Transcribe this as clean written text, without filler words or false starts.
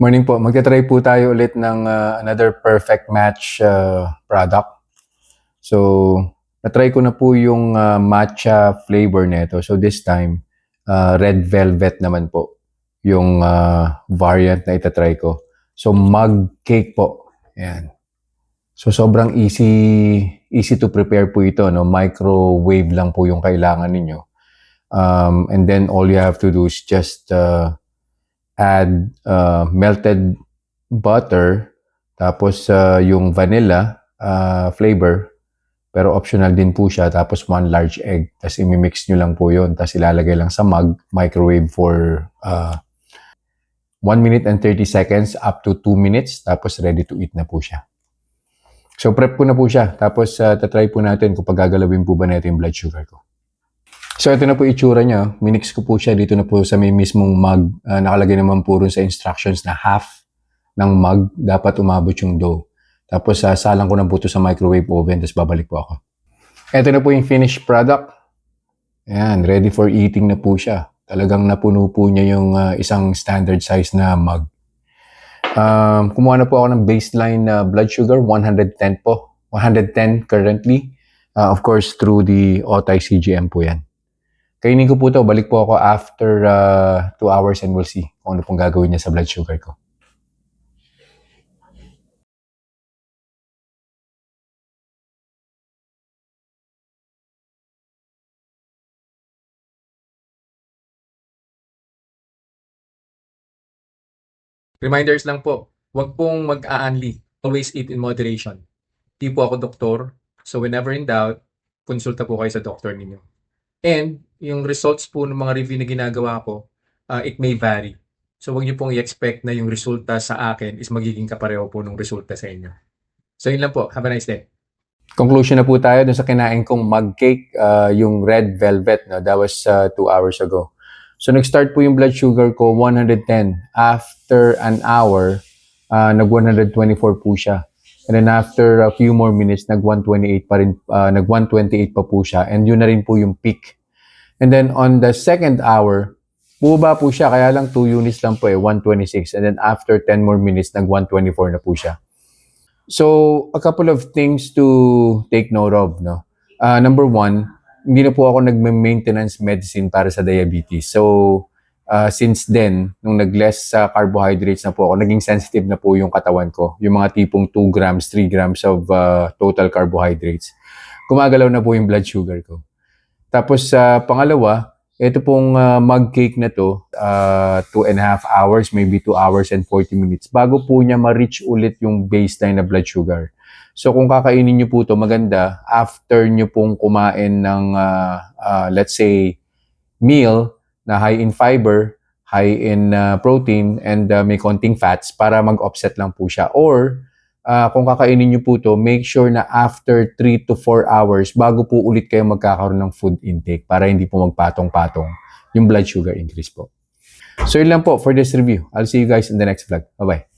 Morning po. Magta-try po tayo ulit ng another perfect match product. So, na-try ko na po yung matcha flavor nito. So, this time, red velvet naman po yung variant na itatry ko. So, mug cake po. Ayan. So, sobrang easy to prepare po ito. No? Microwave lang po yung kailangan ninyo. And then, all you have to do is just add melted butter, tapos yung vanilla flavor, pero optional din po siya, tapos 1 large egg. Tapos imimix nyo lang po yun, tapos ilalagay lang sa mug, microwave for 1 minute and 30 seconds up to 2 minutes, tapos ready to eat na po siya. So prep ko na po siya, tapos tatry po natin kung pagagalawin po ba natin yung blood sugar ko. So ito na po itsura niya. Minix ko po siya dito na po sa may mismong mug. Nakalagay naman po rin sa instructions na half ng mug dapat umabot yung dough. Tapos salang ko na po ito sa microwave oven, tapos babalik po ako. Ito na po yung finished product. Ayan, ready for eating na po siya. Talagang napuno po niya yung isang standard size na mug. Kumuha na po ako ng baseline na blood sugar, 110 po. 110 currently. Of course, through the Otay CGM po yan. Kainin ko po ito. Balik po ako after 2 hours and we'll see kung ano pong gagawin niya sa blood sugar ko. Reminders lang po, huwag pong mag-aanli. Always eat in moderation. Di po ako doktor, so whenever in doubt, konsulta po kayo sa doktor ninyo. And yung results po ng mga review na ginagawa ko, it may vary. So huwag niyo pong i-expect na yung resulta sa akin is magiging kapareho po ng resulta sa inyo. So yun lang po. Have a nice day. Conclusion na po tayo dun sa kinain kong mug cake, yung red velvet. No? That was 2 hours ago. So nag-start po yung blood sugar ko, 110. After an hour, nag-124 po siya. And then after a few more minutes, nag-128 pa rin, nag-128 pa po siya. And yun na rin po yung peak. And then on the second hour, bumaba po siya, kaya lang 2 units lang po 126. And then after 10 more minutes, nag-124 na po siya. So, a couple of things to take note of, no? Number one, hindi na po ako nagme-maintenance medicine para sa diabetes. So, since then, nung nag-less sa carbohydrates na po ako, naging sensitive na po yung katawan ko. Yung mga tipong 2 grams, 3 grams of total carbohydrates. Gumagalaw na po yung blood sugar ko. Tapos, pangalawa, ito pong mug cake na to, 2.5 hours, maybe 2 hours and 40 minutes, bago po niya ma-reach ulit yung baseline na blood sugar. So kung kakainin niyo po to, maganda after niyo pong kumain ng let's say meal na high in fiber, high in protein, and may konting fats para mag-offset lang po siya. Or kung kakainin niyo po to, make sure na after 3 to 4 hours bago po ulit kayo magkakaroon ng food intake para hindi po magpatong-patong yung blood sugar increase po. So yun lang po for this review. I'll see you guys in the next vlog. Bye-bye.